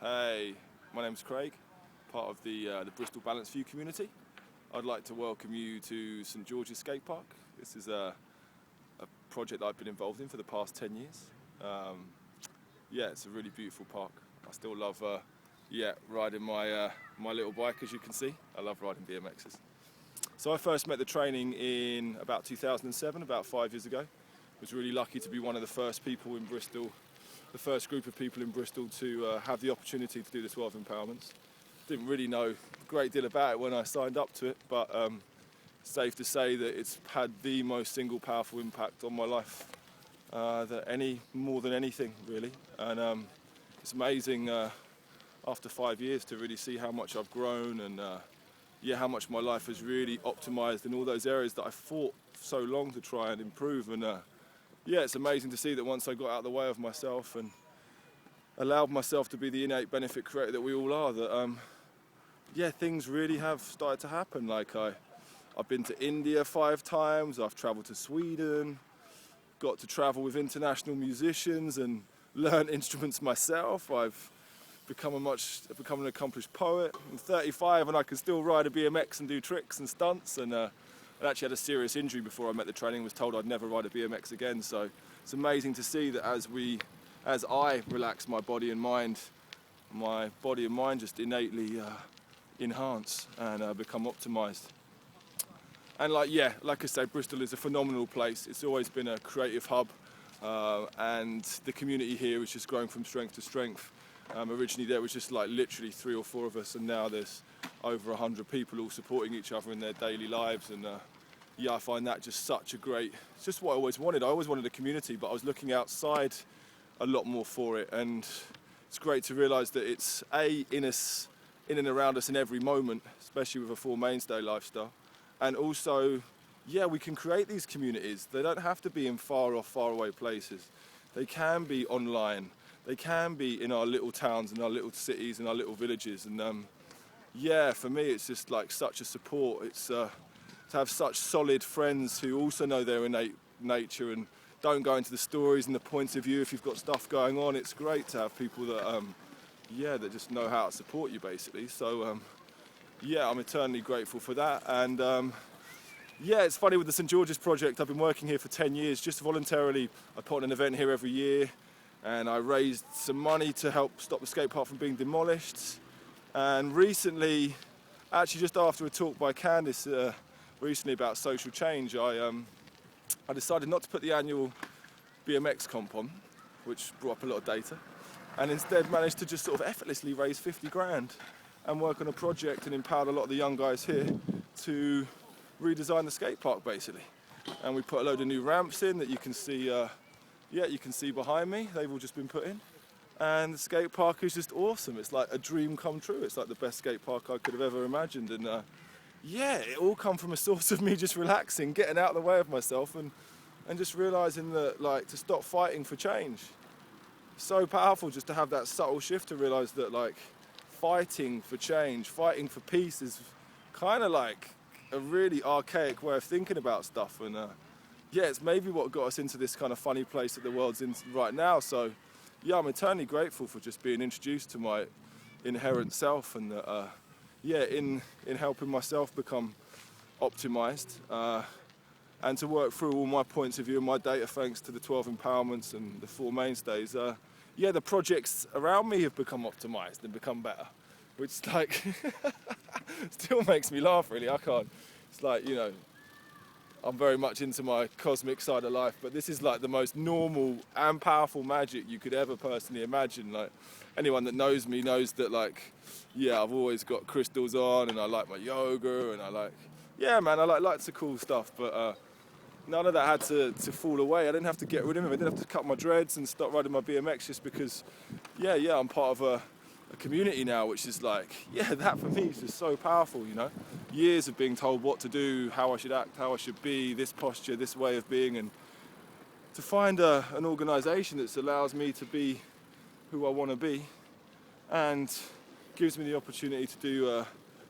Hey, my name's Craig, part of the Bristol Balance View community. I'd like to welcome you to St George's Skate Park. This is a project that I've been involved in for the past 10 years. Yeah, it's a really beautiful park. I still love riding my little bike, as you can see. I love riding BMXs. So I first met the training in about 2007, about 5 years ago. I was really lucky to be one of the first people in Bristol, the first group of people in Bristol to have the opportunity to do the 12 empowerments. Didn't really know a great deal about it when I signed up to it, but safe to say that it's had the most single powerful impact on my life more than anything really. And it's amazing after 5 years to really see how much I've grown and how much my life has really optimized in all those areas that I fought so long to try and improve. And it's amazing to see that once I got out of the way of myself and allowed myself to be the innate benefit creator that we all are, that things really have started to happen. Like I've been to India 5 times, I've traveled to Sweden, got to travel with international musicians and learn instruments myself. I've become an accomplished poet. I'm 35 and I can still ride a BMX and do tricks and stunts, and I actually had a serious injury before I met the training, was told I'd never ride a BMX again. So it's amazing to see that as I relax my body and mind just innately enhance and become optimized. And like I say, Bristol is a phenomenal place. It's always been a creative hub, and the community here is just growing from strength to strength. Originally there was just like literally 3 or 4 of us, and now there's over 100 people all supporting each other in their daily lives. And I find that just such a great, it's just what I always wanted. I always wanted a community, but I was looking outside a lot more for it. And it's great to realise that it's in and around us in every moment, especially with a 4 mainstay lifestyle. And also, we can create these communities. They don't have to be in far off, far away places. They can be online. They can be in our little towns, in our little cities, in our little villages. And for me, it's just like such a support. It's to have such solid friends who also know their innate nature and don't go into the stories and the points of view if you've got stuff going on. It's great to have people that, that just know how to support you, basically. So, I'm eternally grateful for that. And it's funny with the St George's project. I've been working here for 10 years, just voluntarily. I put on an event here every year, and I raised some money to help stop the skate park from being demolished. And recently, actually just after a talk by Candice recently about social change, I decided not to put the annual BMX comp on, which brought up a lot of data, and instead managed to just sort of effortlessly raise 50 grand and work on a project and empowered a lot of the young guys here to redesign the skate park, basically. And we put a load of new ramps in that you can see you can see behind me. They've all just been put in. And the skate park is just awesome. It's like a dream come true. It's like the best skate park I could have ever imagined. And it all come from a source of me just relaxing, getting out of the way of myself and just realising that, like, to stop fighting for change. So powerful just to have that subtle shift to realise that, like, fighting for change, fighting for peace is kind of like a really archaic way of thinking about stuff. And it's maybe what got us into this kind of funny place that the world's in right now. So I'm eternally grateful for just being introduced to my inherent self, and in helping myself become optimized and to work through all my points of view and my data thanks to the 12 empowerments and the 4 mainstays. The projects around me have become optimized and become better, which like still makes me laugh really. I can't, it's like, I'm very much into my cosmic side of life, but this is like the most normal and powerful magic you could ever personally imagine. Like, anyone that knows me knows that, like, I've always got crystals on, and I like my yoga, and I like lots of cool stuff, but none of that had to fall away. I didn't have to get rid of them. I didn't have to cut my dreads and stop riding my BMX just because, I'm part of a community now, which is like, that for me is just so powerful, Years of being told what to do, how I should act, how I should be, this posture, this way of being, and to find an organisation that allows me to be who I want to be and gives me the opportunity to do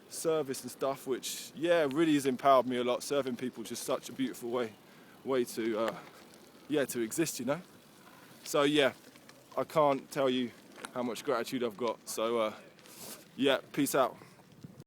service and stuff, which really has empowered me a lot. Serving people is just such a beautiful way to exist, So I can't tell you how much gratitude I've got. So, yeah, peace out.